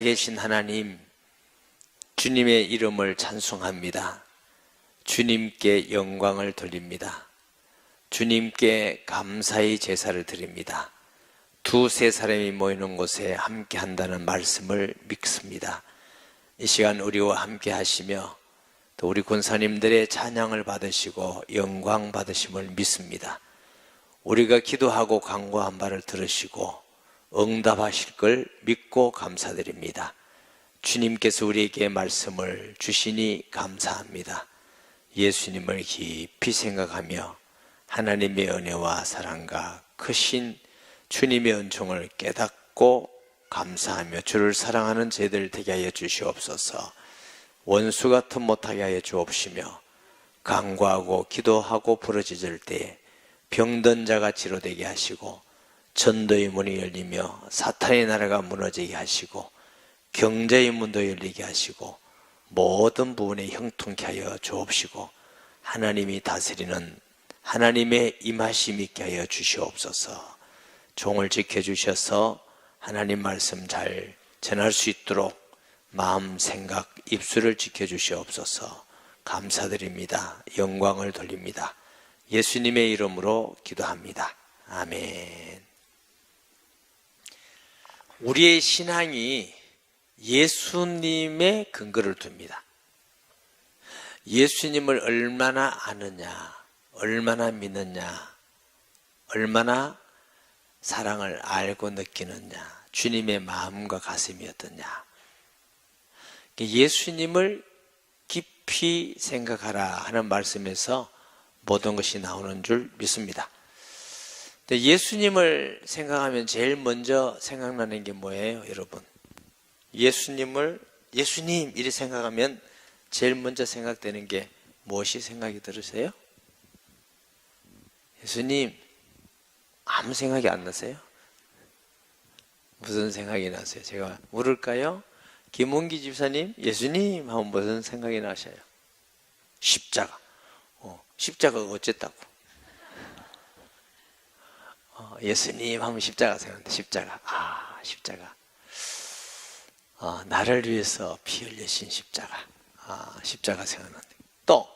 계신 하나님, 주님의 이름을 찬송합니다. 주님께 영광을 돌립니다. 주님께 감사의 제사를 드립니다. 두세 사람이 모이는 곳에 함께 한다는 말씀을 믿습니다. 이 시간 우리와 함께 하시며 또 우리 권사님들의 찬양을 받으시고 영광 받으심을 믿습니다. 우리가 기도하고 간구한 바를 들으시고 응답하실 걸 믿고 감사드립니다. 주님께서 우리에게 말씀을 주시니 감사합니다. 예수님을 깊이 생각하며 하나님의 은혜와 사랑과 크신 주님의 은총을 깨닫고 감사하며 주를 사랑하는 저희들 되게 하여 주시옵소서. 원수 같은 못하게 하여 주옵시며 간구하고 기도하고 부르짖을 때에 병든 자가 치료되게 하시고 전도의 문이 열리며 사탄의 나라가 무너지게 하시고 경제의 문도 열리게 하시고 모든 부분에 형통케 하여 주옵시고 하나님이 다스리는 하나님의 임하심 있게 하여 주시옵소서. 종을 지켜주셔서 하나님 말씀 잘 전할 수 있도록 마음, 생각, 입술을 지켜주시옵소서. 감사드립니다. 영광을 돌립니다. 예수님의 이름으로 기도합니다. 아멘. 우리의 신앙이 예수님의 근거를 둡니다. 예수님을 얼마나 아느냐, 얼마나 믿느냐, 얼마나 사랑을 알고 느끼느냐, 주님의 마음과 가슴이 어떠냐. 예수님을 깊이 생각하라 하는 말씀에서 모든 것이 나오는 줄 믿습니다. 예수님을 생각하면 제일 먼저 생각나는 게 뭐예요, 여러분? 예수님 이렇게 생각하면 제일 먼저 생각되는 게 무엇이 생각이 들으세요? 예수님, 아무 생각이 안 나세요? 무슨 생각이 나세요? 제가 물을까요? 김원기 집사님, 예수님 하면 무슨 생각이 나셔요? 십자가. 십자가가 어쨌다고? 예수님 하면 십자가 생각나는데, 십자가. 십자가. 나를 위해서 피 흘리신 십자가. 십자가 생각나는데. 또,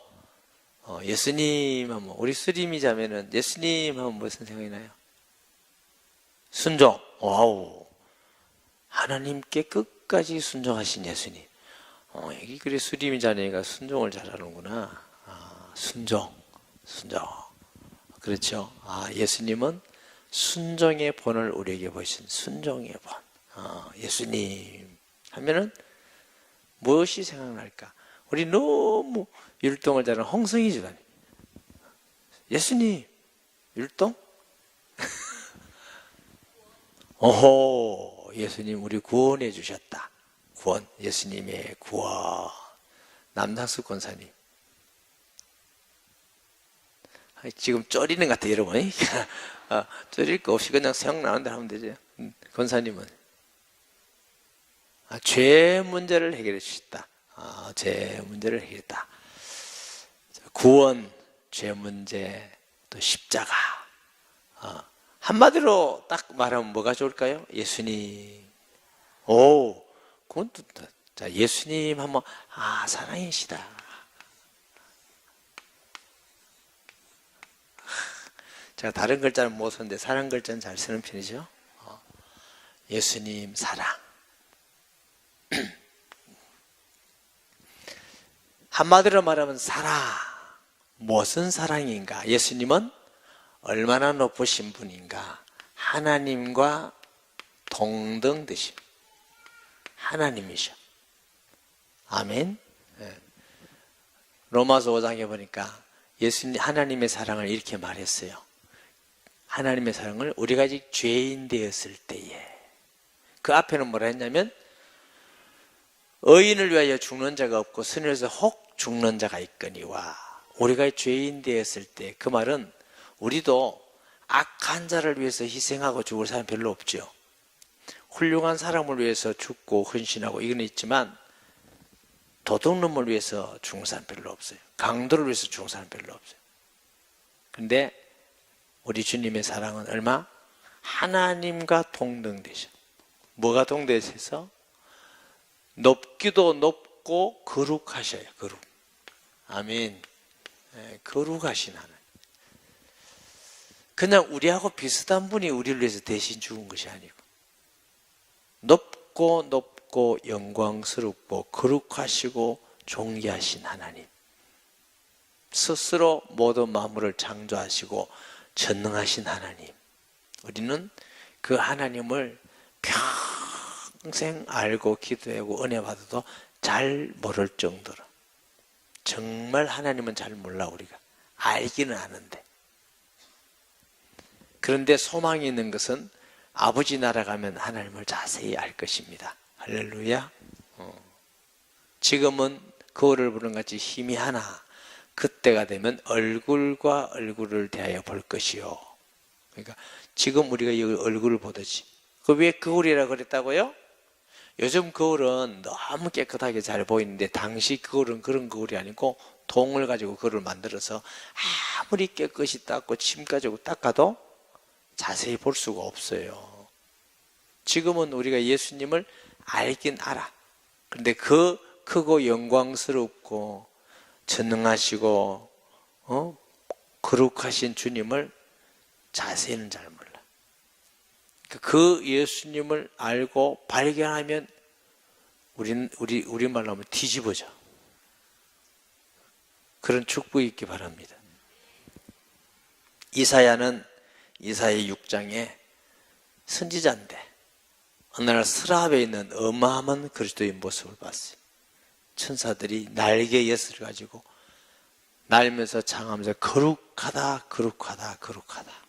예수님 하면, 우리 수림이 자매는 예수님 하면 무슨 생각이 나요? 순종. 와우. 하나님께 끝까지 순종하신 예수님. 여기 그래 수림이 자매가 순종을 잘하는구나. 순종. 그렇죠. 예수님은 순종의 본을 우리에게 보이신 순종의 본. 예수님 하면은 무엇이 생각날까? 우리 너무 율동을 잘하는 홍성희 집사님. 예수님, 율동? 오호, 예수님 우리 구원해 주셨다. 구원, 예수님의 구원. 남상수 권사님. 지금 쫄리는 것 같아, 여러분. 쫄릴 거 없이 그냥 생각나는 대로 하면 되죠. 권사님은 죄 문제를 해결해 주셨다. 죄 문제를 해결했다. 구원, 죄 문제, 또 십자가. 한마디로 딱 말하면 뭐가 좋을까요? 예수님. 그건 또, 자, 예수님 하면, 사랑이시다. 제가 다른 글자는 못 쓰는데 사랑 글자는 잘 쓰는 편이죠. 예수님 사랑. 한마디로 말하면 사랑. 무슨 사랑인가? 예수님은 얼마나 높으신 분인가? 하나님과 동등 되심. 하나님이셔. 아멘. 로마서 5장에 보니까 예수님 하나님의 사랑을 이렇게 말했어요. 하나님의 사랑을 우리가 아직 죄인 되었을 때에, 그 앞에는 뭐라 했냐면 의인을 위하여 죽는 자가 없고 선에서 혹 죽는 자가 있거니와. 우리가 죄인 되었을 때, 그 말은 우리도 악한 자를 위해서 희생하고 죽을 사람 별로 없죠. 훌륭한 사람을 위해서 죽고 헌신하고 이건 있지만 도둑놈을 위해서 죽는 사람 별로 없어요. 강도를 위해서 죽는 사람 별로 없어요. 근데 우리 주님의 사랑은 얼마? 하나님과 동등되셔. 뭐가 동등해서? 높기도 높고 거룩하셔요. 거룩. 아멘. 거룩하신 하나님. 그냥 우리하고 비슷한 분이 우리를 위해서 대신 죽은 것이 아니고 높고 영광스럽고 거룩하시고 존귀하신 하나님. 스스로 모든 만물을 창조하시고 전능하신 하나님. 우리는 그 하나님을 평생 알고 기도하고 은혜 받아도 잘 모를 정도로, 정말 하나님은 잘 몰라. 우리가 알기는 아는데. 그런데 소망이 있는 것은 아버지 나라 가면 하나님을 자세히 알 것입니다. 할렐루야. 지금은 거울을 보는 같이 힘이 하나, 그때가 되면 얼굴과 얼굴을 대하여 볼 것이요. 그러니까 지금 우리가 이 얼굴을 보듯이. 왜 거울이라 그랬다고요? 요즘 거울은 너무 깨끗하게 잘 보이는데 당시 거울은 그런 거울이 아니고 동을 가지고 거울을 만들어서 아무리 깨끗이 닦고 침 가지고 닦아도 자세히 볼 수가 없어요. 지금은 우리가 예수님을 알긴 알아. 그런데 그 크고 영광스럽고 전능하시고 거룩하신 주님을 자세히는 잘 몰라. 그 예수님을 알고 발견하면 우리 말로 하면 뒤집어져. 그런 축복이 있기 바랍니다. 이사야는 이사야 6장에 선지자인데 어느 날 스랍에 있는 어마어마한 그리스도의 모습을 봤어요. 천사들이 날개 엿을 가지고 날면서 장하면서 거룩하다 거룩하다 거룩하다.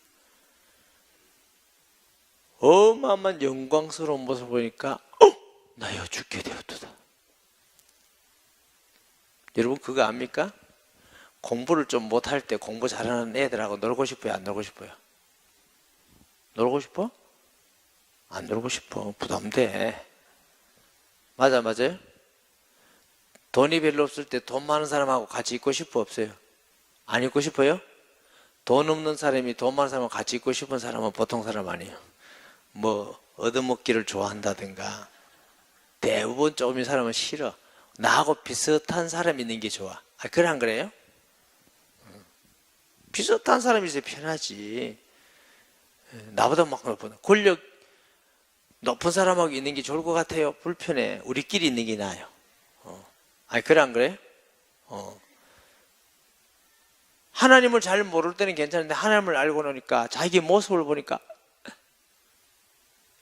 어마어마한 영광스러운 모습을 보니까 나여 죽게 되었도다. 여러분 그거 압니까? 공부를 좀 못할 때 공부 잘하는 애들하고 놀고 싶어요? 안 놀고 싶어요? 놀고 싶어? 안 놀고 싶어. 부담돼. 맞아요? 돈이 별로 없을 때 돈 많은 사람하고 같이 있고 싶어? 없어요? 안 있고 싶어요? 돈 없는 사람이 돈 많은 사람하고 같이 있고 싶은 사람은 보통 사람 아니에요. 뭐 얻어먹기를 좋아한다든가. 대부분 조금인 사람은 싫어. 나하고 비슷한 사람이 있는 게 좋아. 그래 안 그래요? 비슷한 사람이 있어야 편하지. 나보다 막 높은 권력 높은 사람하고 있는 게 좋을 것 같아요? 불편해. 우리끼리 있는 게 나아요. 그래 안 그래? 하나님을 잘 모를 때는 괜찮은데 하나님을 알고 나니까 자기 모습을 보니까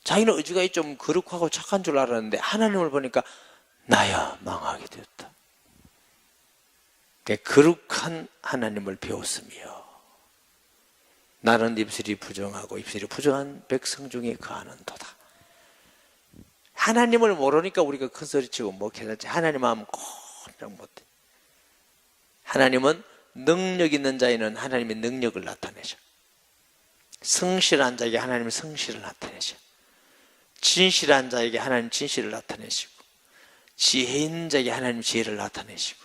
자기는 의지가 좀 거룩하고 착한 줄 알았는데 하나님을 보니까 나야 망하게 되었다. 거룩한 하나님을 배웠으며 나는 입술이 부정하고 입술이 부정한 백성 중에 거하는도다. 하나님을 모르니까 우리가 큰 소리치고 뭐 괜찮지. 하나님 하면 꼼짝 못해. 하나님은 능력 있는 자에는 하나님의 능력을 나타내셔. 성실한 자에게 하나님의 성실을 나타내셔. 진실한 자에게 하나님 진실을 나타내시고 지혜 있는 자에게 하나님 지혜를 나타내시고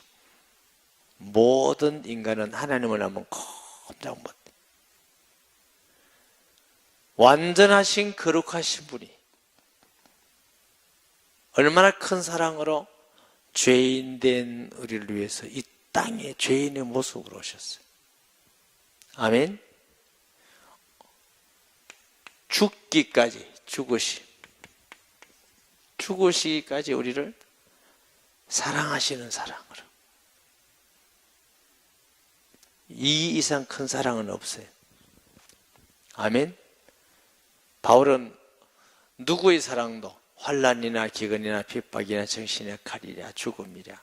모든 인간은 하나님을 하면 꼼짝 못해. 완전하신 거룩하신 분이 얼마나 큰 사랑으로 죄인 된 우리를 위해서 이 땅에 죄인의 모습으로 오셨어요. 아멘. 죽기까지 죽으시기까지 우리를 사랑하시는 사랑으로. 이 이상 큰 사랑은 없어요. 아멘. 바울은 누구의 사랑도 환난이나 기근이나 핍박이나 정신의 칼이랴 죽음이랴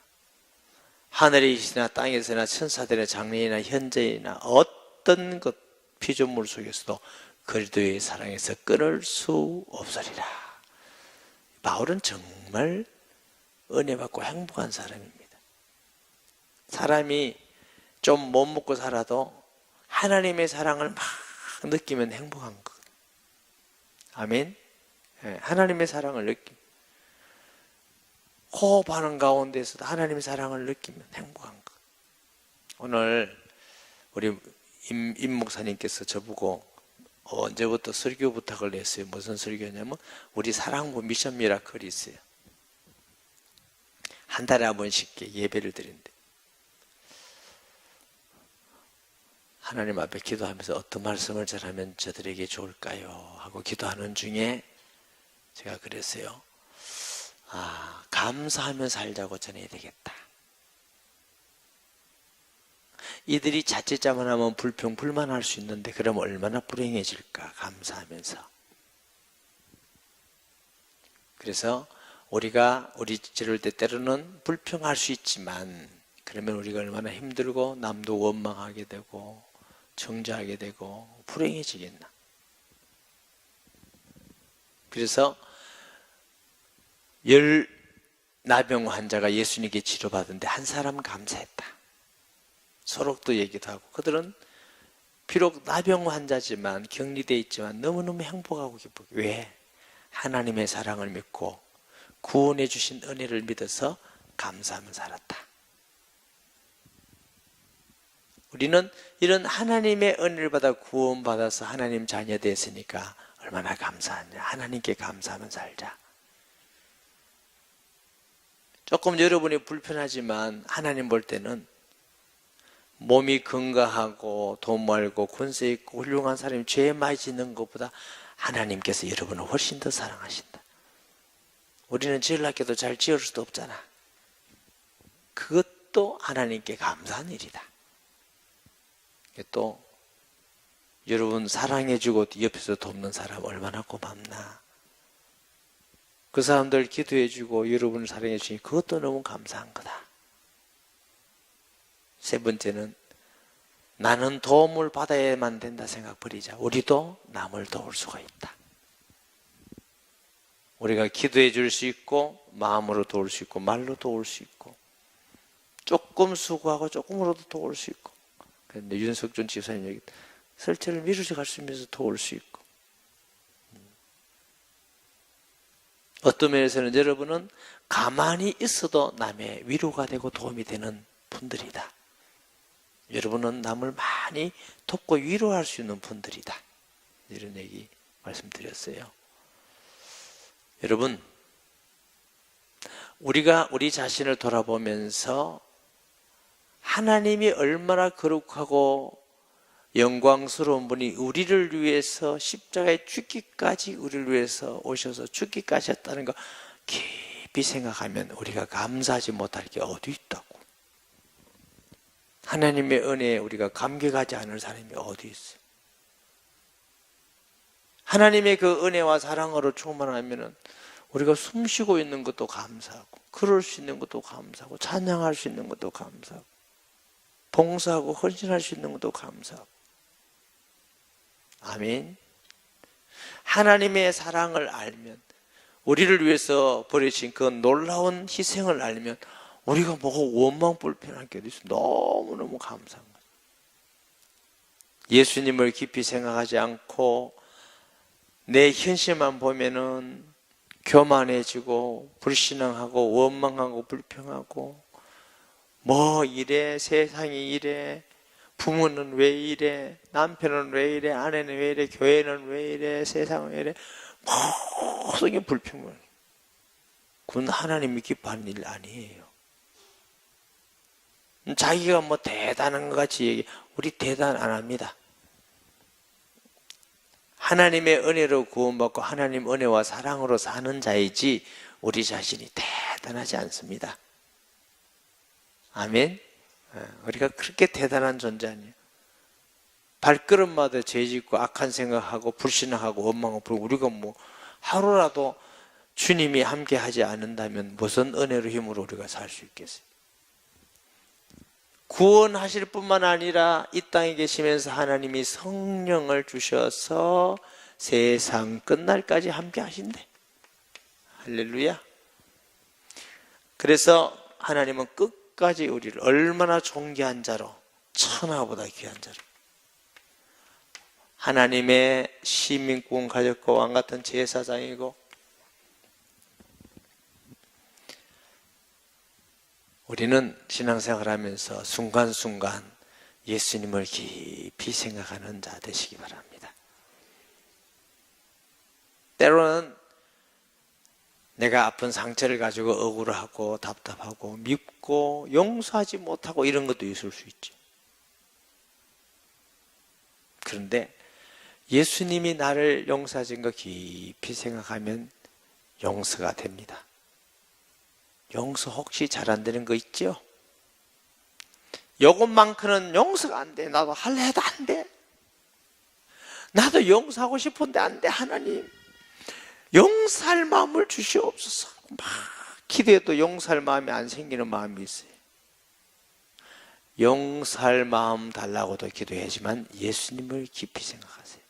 하늘에 계시나 땅에서나 천사들의 장래이나 현재이나 어떤 것 피조물 속에서도 그리스도의 사랑에서 끊을 수 없으리라. 바울은 정말 은혜 받고 행복한 사람입니다. 사람이 좀 못 먹고 살아도 하나님의 사랑을 막 느끼면 행복한 것. 아멘. 하나님의 사랑을 느끼면 호흡하는 가운데서도 하나님의 사랑을 느끼면 행복한 것. 오늘 우리 임 목사님께서 저보고 언제부터 설교 부탁을 했어요. 무슨 설교냐면 우리 사랑부 미션 미라클이 있어요. 한 달에 한 번씩 예배를 드린대. 하나님 앞에 기도하면서 어떤 말씀을 전하면 저들에게 좋을까요? 하고 기도하는 중에 제가 그랬어요. 감사하며 살자고 전해야 되겠다. 이들이 자칫 잘못하면 불평, 불만할 수 있는데 그럼 얼마나 불행해질까, 감사하면서. 그래서 우리가 우리 지를 때 때로는 불평할 수 있지만 그러면 우리가 얼마나 힘들고 남도 원망하게 되고 정죄하게 되고 불행해지겠나. 그래서 나병 환자가 예수님께 치료받은데 한 사람 감사했다. 서록도 얘기도 하고 그들은 비록 나병 환자지만 격리되어 있지만 너무너무 행복하고 기쁘고. 왜? 하나님의 사랑을 믿고 구원해 주신 은혜를 믿어서 감사하며 살았다. 우리는 이런 하나님의 은혜를 받아 구원받아서 하나님 자녀 됐으니까 얼마나 감사하냐. 하나님께 감사하며 살자. 조금 여러분이 불편하지만 하나님 볼 때는 몸이 건강하고 돈 많고 권세 있고 훌륭한 사람이 죄 많이 짓는 것보다 하나님께서 여러분을 훨씬 더 사랑하신다. 우리는 지을 학교도 잘 지을 수도 없잖아. 그것도 하나님께 감사한 일이다. 또 여러분 사랑해주고 옆에서 돕는 사람 얼마나 고맙나. 그 사람들 기도해주고 여러분을 사랑해주니 그것도 너무 감사한 거다. 세 번째는 나는 도움을 받아야만 된다 생각 버리자. 우리도 남을 도울 수가 있다. 우리가 기도해 줄 수 있고 마음으로 도울 수 있고 말로 도울 수 있고 조금 수고하고 조금으로도 도울 수 있고. 그런데 윤석준 지사님 여기 설치를 미루지 갈 수 있으면서 도울 수 있고. 어떤 면에서는 여러분은 가만히 있어도 남의 위로가 되고 도움이 되는 분들이다. 여러분은 남을 많이 돕고 위로할 수 있는 분들이다. 이런 얘기 말씀드렸어요. 여러분, 우리가 우리 자신을 돌아보면서 하나님이 얼마나 거룩하고 영광스러운 분이 우리를 위해서 십자가에 죽기까지 우리를 위해서 오셔서 죽기까지 했다는 거 깊이 생각하면 우리가 감사하지 못할 게 어디 있다고. 하나님의 은혜에 우리가 감격하지 않을 사람이 어디 있어요. 하나님의 그 은혜와 사랑으로 충만하면 우리가 숨쉬고 있는 것도 감사하고 걸을 수 있는 것도 감사하고 찬양할 수 있는 것도 감사하고 봉사하고 헌신할 수 있는 것도 감사하고. 아멘. 하나님의 사랑을 알면 우리를 위해서 버리신 그 놀라운 희생을 알면 우리가 뭐가 원망 불편한 게 어디 있어. 너무너무 감사한 거예요. 예수님을 깊이 생각하지 않고 내 현실만 보면은 교만해지고 불신앙하고 원망하고 불평하고 뭐 이래, 세상이 이래, 부모는 왜 이래, 남편은 왜 이래, 아내는 왜 이래, 교회는 왜 이래, 세상은 왜 이래, 모든 게 불평을. 그건 하나님이 기뻐하는 일 아니에요. 자기가 뭐 대단한 것 같이 얘기, 우리 대단 안 합니다. 하나님의 은혜로 구원받고 하나님 은혜와 사랑으로 사는 자이지 우리 자신이 대단하지 않습니다. 아멘. 우리가 그렇게 대단한 존재 아니에요. 발걸음마다 죄짓고 악한 생각하고 불신하고 원망하고 우리가 뭐 하루라도 주님이 함께 하지 않는다면 무슨 은혜로 힘으로 우리가 살 수 있겠어요. 구원하실 뿐만 아니라 이 땅에 계시면서 하나님이 성령을 주셔서 세상 끝날까지 함께 하신대. 할렐루야. 그래서 하나님은 끝까지 우리를 얼마나 존귀한 자로, 천하보다 귀한 자로, 하나님의 시민권 가졌고 왕같은 제사장이고 우리는 신앙생활을 하면서 순간순간 예수님을 깊이 생각하는 자 되시기 바랍니다. 때로는 내가 아픈 상처를 가지고 억울하고 답답하고 밉고 용서하지 못하고 이런 것도 있을 수 있죠. 그런데 예수님이 나를 용서하신 거 깊이 생각하면 용서가 됩니다. 용서 혹시 잘 안 되는 거 있죠? 요것만큼은 용서가 안 돼. 나도 할래 해도 안 돼. 나도 용서하고 싶은데 안 돼. 하나님 용서할 마음을 주시옵소서. 막 기도해도 용서할 마음이 안 생기는 마음이 있어요. 용서할 마음 달라고도 기도하지만 예수님을 깊이 생각하세요.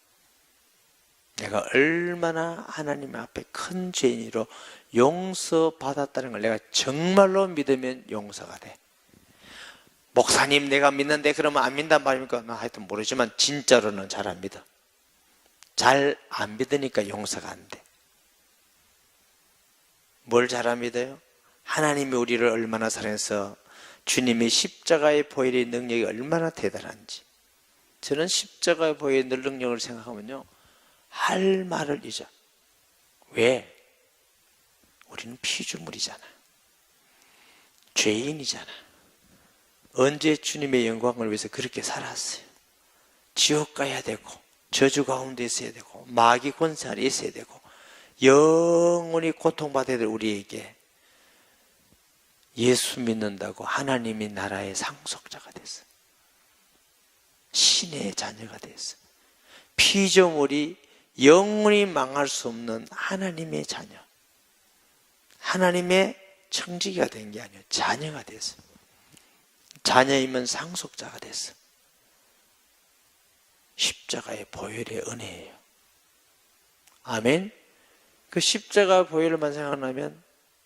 내가 얼마나 하나님 앞에 큰 죄인으로 용서받았다는 걸 내가 정말로 믿으면 용서가 돼. 목사님 내가 믿는데 그러면 안 믿단 말입니까? 나 하여튼 모르지만 진짜로는 잘 안 믿어. 잘 안 믿으니까 용서가 안 돼. 뭘 잘 안 믿어요? 하나님이 우리를 얼마나 사랑해서 주님의 십자가의 보혈의 능력이 얼마나 대단한지. 저는 십자가의 보혈의 능력을 생각하면요 할 말을 잊어. 왜? 우리는 피조물이잖아. 죄인이잖아. 언제 주님의 영광을 위해서 그렇게 살았어요. 지옥 가야 되고 저주 가운데 있어야 되고 마귀 권세 아래 있어야 되고 영원히 고통받아야 될 우리에게 예수 믿는다고 하나님이 나라의 상속자가 됐어. 신의 자녀가 됐어. 피조물이 영원히 망할 수 없는 하나님의 자녀. 하나님의 청지기가 된 게 아니에요. 자녀가 됐어. 자녀이면 상속자가 됐어. 십자가의 보혈의 은혜예요. 아멘. 그 십자가 보혈만 생각하면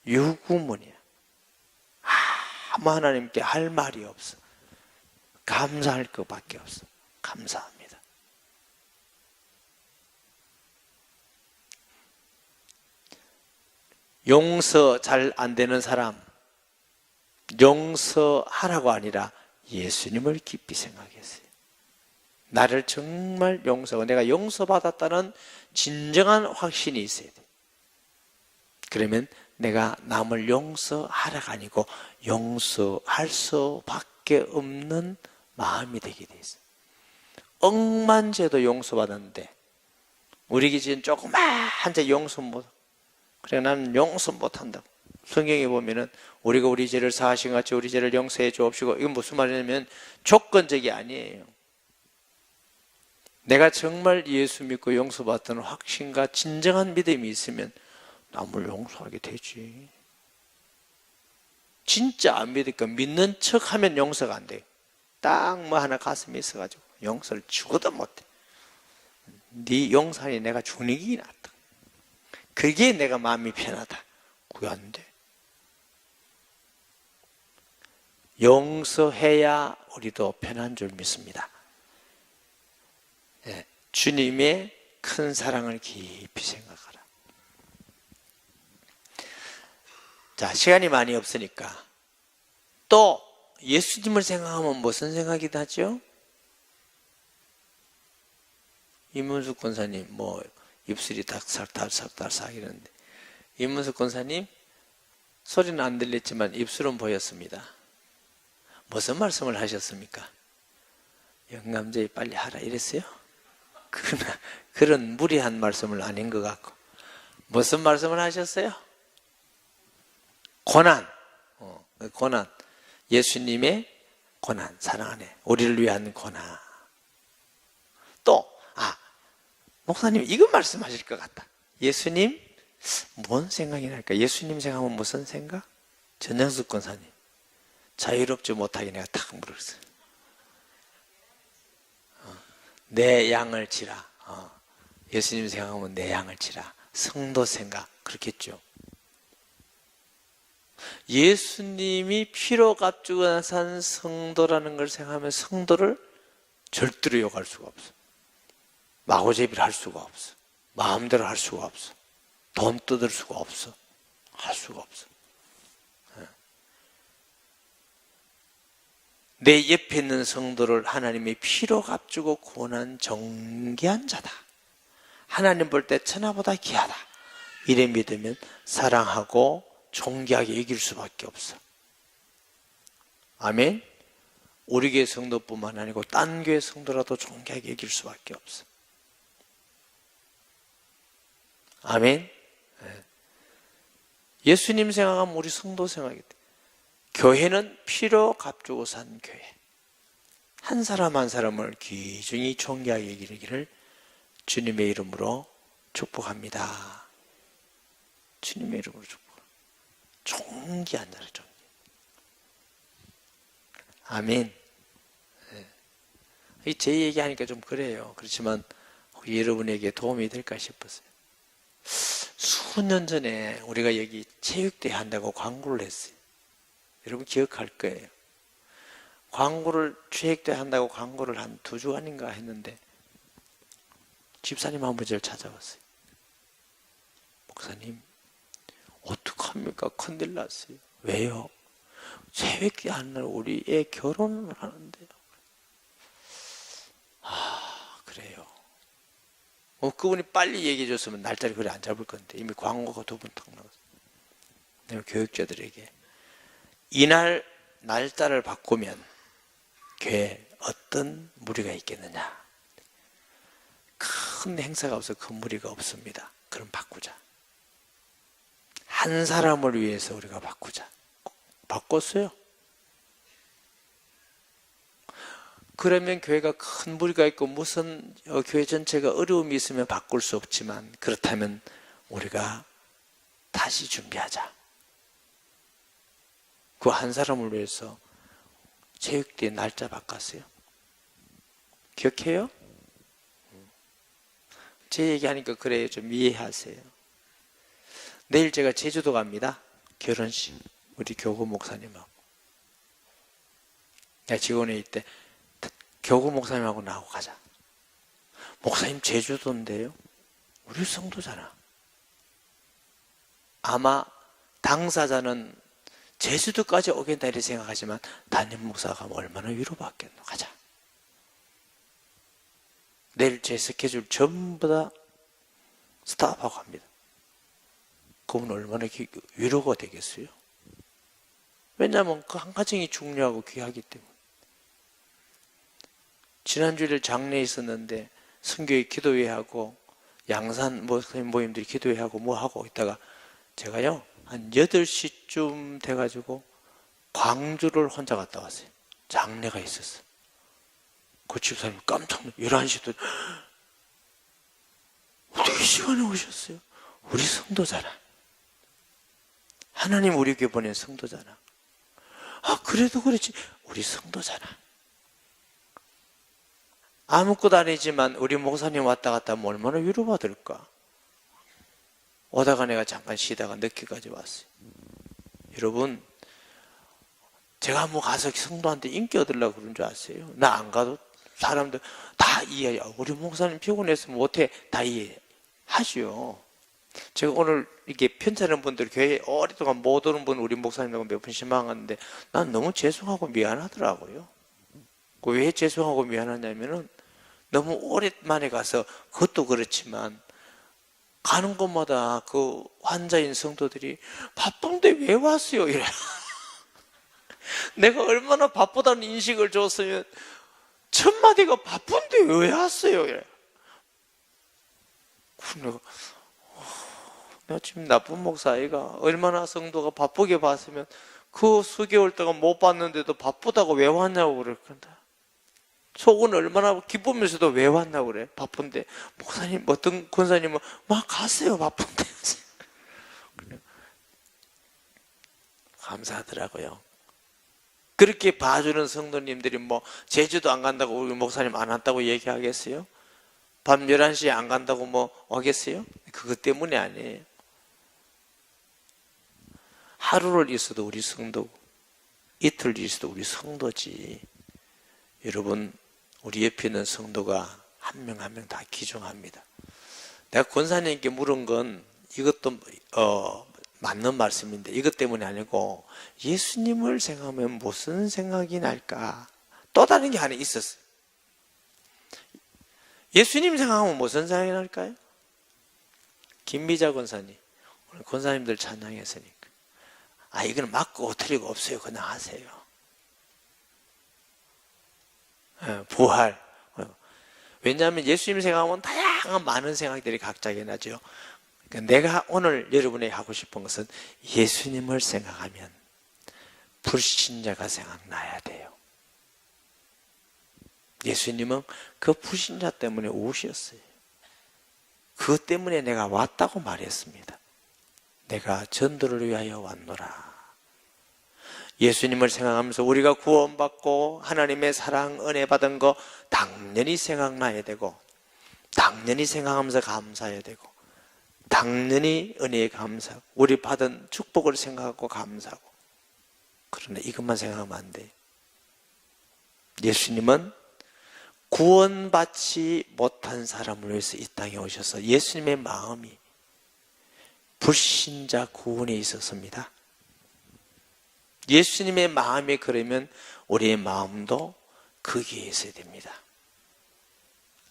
유구문이야. 아무 하나님께 할 말이 없어. 감사할 것밖에 없어. 감사합니다. 용서 잘 안 되는 사람, 용서하라고 아니라 예수님을 깊이 생각했어요. 나를 정말 용서하고 내가 용서받았다는 진정한 확신이 있어야 돼. 그러면 내가 남을 용서하라가 아니고 용서할 수밖에 없는 마음이 되게 돼 있어요. 억만 죄도 용서받았는데 우리 기지는 조그만 죄 용서 못. 그래 나는 용서 못한다고. 성경에 보면은 우리가 우리 죄를 사하신 같이 우리 죄를 용서해 주옵시고, 이건 무슨 말이냐면 조건적이 아니에요. 내가 정말 예수 믿고 용서받았다는 확신과 진정한 믿음이 있으면 남을 용서하게 되지. 진짜 안 믿으니까 믿는 척하면 용서가 안 돼요. 딱 뭐 하나 가슴에 있어가지고 용서를 죽어도 못해. 네 용서하니 내가 죽는 게 낫다. 그게 내가 마음이 편하다. 그게 안 돼. 용서해야 우리도 편한 줄 믿습니다. 예, 주님의 큰 사랑을 깊이 생각하라. 자, 시간이 많이 없으니까 또 예수님을 생각하면 무슨 생각이 나죠? 이문숙 권사님 뭐 입술이 닭살닭살닭살 이러는데, 이문숙 권사님 소리는 안 들렸지만 입술은 보였습니다. 무슨 말씀을 하셨습니까? 영감제에 빨리 하라 이랬어요? 그런 무리한 말씀을 아닌 것 같고, 무슨 말씀을 하셨어요? 고난, 고난, 예수님의 고난, 사랑 안에 우리를 위한 고난. 또 목사님 이거 말씀하실 것 같다. 예수님 뭔 생각이 날까? 예수님 생각하면 무슨 생각? 전영숙 권사님 자유롭지 못하게 내가 탁 물었어요. 내 양을 치라. 예수님 생각하면 내 양을 치라. 성도 생각 그렇겠죠. 예수님이 피로 값주고 산 성도라는 걸 생각하면 성도를 절대로 욕할 수가 없어. 마구제비를 할 수가 없어. 마음대로 할 수가 없어. 돈 뜯을 수가 없어. 할 수가 없어. 내 옆에 있는 성도를 하나님의 피로 값주고 구원한 정귀한 자다. 하나님 볼 때 천하보다 귀하다. 이래 믿으면 사랑하고 존귀하게 여길 수밖에 없어. 아멘. 우리 교회 성도뿐만 아니고 딴 교회 성도라도 존귀하게 여길 수밖에 없어. 아멘. 예수님 생각하면 우리 성도 생각이다. 교회는 피로 값주고 산 교회. 한 사람 한 사람을 귀중히 존귀하게 여기기를 주님의 이름으로 축복합니다. 주님의 이름으로 축복합니다. 존귀한 자를 존귀. 아멘. 제 얘기하니까 좀 그래요. 그렇지만 여러분에게 도움이 될까 싶었어요. 수년 전에 우리가 여기 체육대회 한다고 광고를 했어요. 여러분 기억할 거예요. 체육대회 한다고 광고를 한 2주간인가 했는데 집사님 한 분 저를 찾아왔어요. 목사님, 어떡합니까? 큰일 났어요. 왜요? 체육대회 하는 날 우리 애 결혼을 하는데요. 그래요. 그분이 빨리 얘기해 줬으면 날짜를 그래 안 잡을 건데 이미 광고가 2번 탁 나갔어요. 내가 교육자들에게 이날 날짜를 바꾸면 교회에 어떤 무리가 있겠느냐. 큰 행사가 없어 큰 무리가 없습니다. 그럼 바꾸자. 한 사람을 위해서 우리가 바꾸자. 바꿨어요. 그러면 교회가 큰 무리가 있고 무슨 교회 전체가 어려움이 있으면 바꿀 수 없지만 그렇다면 우리가 다시 준비하자. 그 한 사람을 위해서 체육대회 날짜 바꿨어요. 기억해요? 제 얘기하니까 그래요. 좀 이해하세요. 내일 제가 제주도 갑니다. 결혼식 우리 교구 목사님하고. 내가 직원회의 때 교구 목사님하고 나하고 가자. 목사님 제주도인데요. 우리 성도잖아. 아마 당사자는 제주도까지 오겠다 이렇게 생각하지만 담임 목사가 얼마나 위로받겠노. 가자. 내일 제 스케줄 전부 다 스탑하고 갑니다. 그분 얼마나 위로가 되겠어요? 왜냐하면 그 한 가정이 중요하고 귀하기 때문에. 지난주에 장례에 있었는데 선교회 기도회하고 양산 모임들이 기도회하고 뭐 하고 있다가 제가요 한 8시쯤 돼가지고 광주를 혼자 갔다 왔어요. 장례가 있었어요. 그 집사님 깜짝 놀라서 11시도 어떻게 시간에 오셨어요? 우리 성도잖아. 하나님 우리에게 보낸 성도잖아. 그래도 그렇지 우리 성도잖아. 아무것도 아니지만 우리 목사님 왔다 갔다 하면 얼마나 위로받을까. 오다가 내가 잠깐 쉬다가 늦게까지 왔어요. 여러분 제가 뭐 가서 성도한테 인기 얻으려고 그런 줄 아세요? 나 안 가도 사람들 다 이해해요. 우리 목사님 피곤했으면 못해. 다 이해하죠. 제가 오늘 이렇게 편찮은 분들 교회 오랫동안 못 오는 분 우리 목사님하고 몇 분 실망하는데 난 너무 죄송하고 미안하더라고요. 왜 죄송하고 미안하냐면은 너무 오랜만에 가서 그것도 그렇지만 가는 곳마다 그 환자인 성도들이 바쁜데 왜 왔어요? 이래. 내가 얼마나 바쁘다는 인식을 줬으면 첫 마디가 바쁜데 왜 왔어요? 이래. 내가 지금 나쁜 목사 아이가 얼마나 성도가 바쁘게 봤으면 그 수개월 동안 못 봤는데도 바쁘다고 왜 왔냐고 그럴 건데. 속은 얼마나 기쁘면서도 왜 왔냐고 그래. 바쁜데. 목사님, 어떤 권사님은 막 갔어요. 바쁜데. 감사하더라고요. 그렇게 봐주는 성도님들이 뭐 제주도 안 간다고 우리 목사님 안 왔다고 얘기하겠어요? 밤 11시에 안 간다고 뭐 오겠어요? 그것 때문에 아니에요. 하루를 있어도 우리 성도고 이틀 있어도 우리 성도지. 여러분 우리 옆에 있는 성도가 한 명 한 명 다 귀중합니다. 내가 권사님께 물은 건 이것도 맞는 말씀인데 이것 때문이 아니고 예수님을 생각하면 무슨 생각이 날까? 또 다른 게 하나 있었어요. 예수님 생각하면 무슨 생각이 날까요? 김미자 권사님 권사님들 찬양했으니까. 이거는 맞고 틀리고 없어요. 그냥 하세요. 부활. 왜냐하면 예수님 생각하면 다양한 많은 생각들이 각자에게 나죠. 그러니까 내가 오늘 여러분에게 하고 싶은 것은 예수님을 생각하면 불신자가 생각나야 돼요. 예수님은 그 불신자 때문에 오셨어요. 그것 때문에 내가 왔다고 말했습니다. 내가 전도를 위하여 왔노라. 예수님을 생각하면서 우리가 구원받고 하나님의 사랑, 은혜 받은 거 당연히 생각나야 되고, 당연히 생각하면서 감사해야 되고, 당연히 은혜에 감사하고, 우리 받은 축복을 생각하고 감사하고. 그러나 이것만 생각하면 안 돼요. 예수님은 구원받지 못한 사람을 위해서 이 땅에 오셔서 예수님의 마음이 불신자 구원에 있었습니다. 예수님의 마음이 그러면 우리의 마음도 거기에 있어야 됩니다.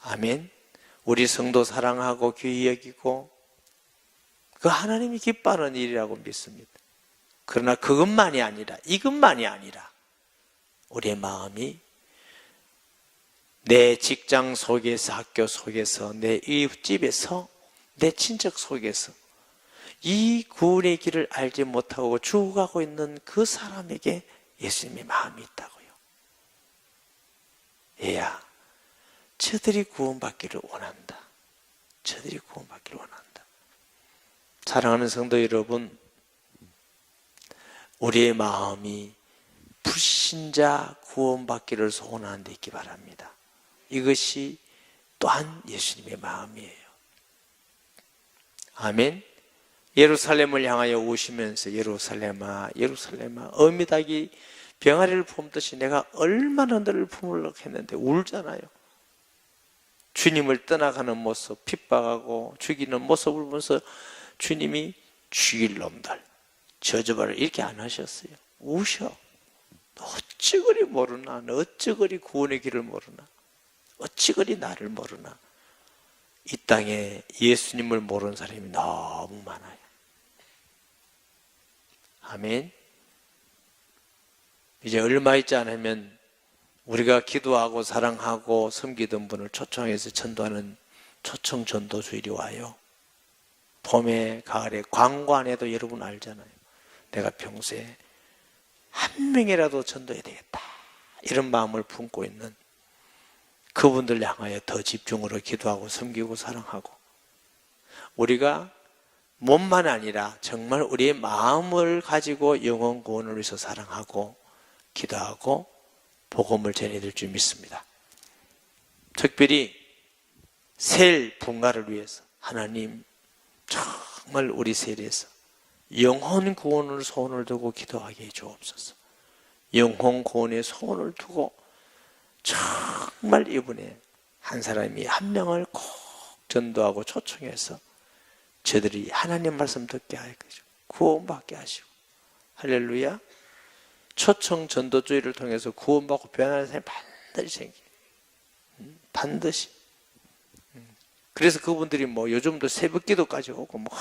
아멘. 우리 성도 사랑하고 귀히 여기고 그 하나님이 기뻐하는 일이라고 믿습니다. 그러나 그것만이 아니라, 이것만이 아니라 우리의 마음이 내 직장 속에서, 학교 속에서, 내 이웃집에서, 내 친척 속에서 이 구원의 길을 알지 못하고 죽어가고 있는 그 사람에게 예수님의 마음이 있다고요. 얘야, 저들이 구원받기를 원한다. 저들이 구원받기를 원한다. 사랑하는 성도 여러분, 우리의 마음이 불신자 구원받기를 소원하는 데 있기 바랍니다. 이것이 또한 예수님의 마음이에요. 아멘. 예루살렘을 향하여 오시면서 예루살렘아 예루살렘아 어미닭이 병아리를 품듯이 내가 얼마나 너를 품으려고 했는데 울잖아요. 주님을 떠나가는 모습, 핍박하고 죽이는 모습을 보면서 주님이 죽일 놈들, 저주받을 이렇게 안 하셨어요. 우셔. 어찌 그리 모르나? 너 어찌 그리 구원의 길을 모르나? 어찌 그리 나를 모르나? 이 땅에 예수님을 모르는 사람이 너무 많아요. 아멘. 이제 얼마 있지 않으면 우리가 기도하고 사랑하고 섬기던 분을 초청해서 전도하는 초청 전도 주일이 와요. 봄에 가을에 광고 안 해도 여러분 알잖아요. 내가 평소에 한 명이라도 전도해야 되겠다 이런 마음을 품고 있는 그분들 향하여 더 집중으로 기도하고 섬기고 사랑하고, 우리가 몸만 아니라 정말 우리의 마음을 가지고 영혼 구원을 위해서 사랑하고 기도하고 복음을 전해드릴 줄 믿습니다. 특별히 셀 분가를 위해서 하나님 정말 우리 셀에서 영혼 구원을 소원을 두고 기도하게 해 주옵소서. 영혼 구원의 소원을 두고 정말 이번에 한 사람이 한 명을 꼭 전도하고 초청해서 저들이 하나님 말씀 듣게 하여 구원받게 하시고, 할렐루야. 초청 전도주의를 통해서 구원받고 변하는 사람이 반드시 생겨요. 반드시. 그래서 그분들이 뭐 요즘도 새벽 기도까지 오고 뭐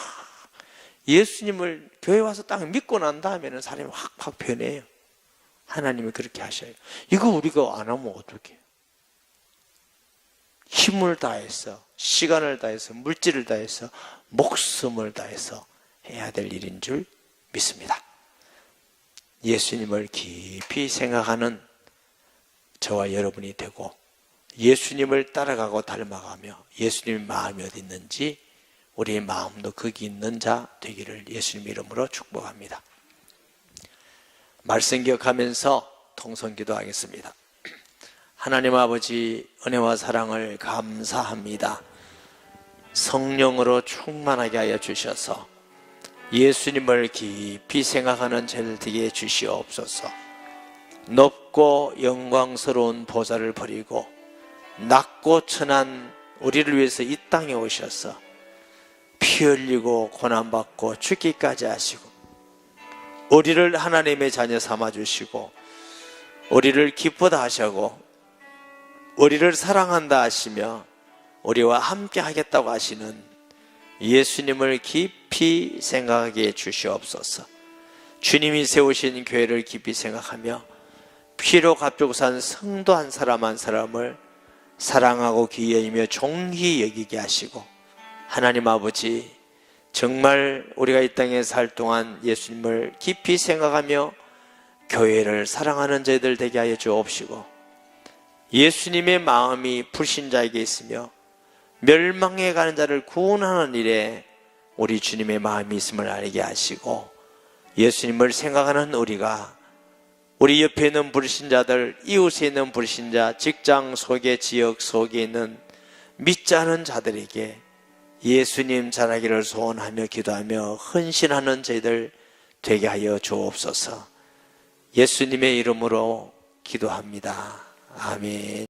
예수님을 교회 와서 딱 믿고 난 다음에는 사람이 확 변해요. 하나님이 그렇게 하셔요. 이거 우리가 안 하면 어떡해요? 힘을 다해서, 시간을 다해서, 물질을 다해서, 목숨을 다해서 해야 될 일인 줄 믿습니다. 예수님을 깊이 생각하는 저와 여러분이 되고, 예수님을 따라가고 닮아가며 예수님의 마음이 어디 있는지 우리의 마음도 거기 있는 자 되기를 예수님 이름으로 축복합니다. 말씀 기억하면서 통성기도 하겠습니다. 하나님 아버지, 은혜와 사랑을 감사합니다. 성령으로 충만하게 하여 주셔서 예수님을 깊이 생각하는 저를 되게 주시옵소서. 높고 영광스러운 보좌를 버리고 낮고 천한 우리를 위해서 이 땅에 오셔서 피 흘리고 고난받고 죽기까지 하시고, 우리를 하나님의 자녀 삼아주시고, 우리를 기쁘다 하시고, 우리를 사랑한다 하시며 우리와 함께 하겠다고 하시는 예수님을 깊이 생각하게 해 주시옵소서. 주님이 세우신 교회를 깊이 생각하며 피로 값주고 산 성도 한 사람 한 사람을 사랑하고 귀히 여기며 존귀히 여기게 하시고, 하나님 아버지, 정말 우리가 이 땅에 살 동안 예수님을 깊이 생각하며 교회를 사랑하는 저희들 되게 하여 주옵시고, 예수님의 마음이 불신자에게 있으며 멸망해 가는 자를 구원하는 일에 우리 주님의 마음이 있음을 알게 하시고, 예수님을 생각하는 우리가 우리 옆에 있는 불신자들, 이웃에 있는 불신자, 직장 속에, 지역 속에 있는 믿지 않은 자들에게 예수님 전하기를 소원하며 기도하며 헌신하는 저희들 되게 하여 주옵소서. 예수님의 이름으로 기도합니다. 아멘.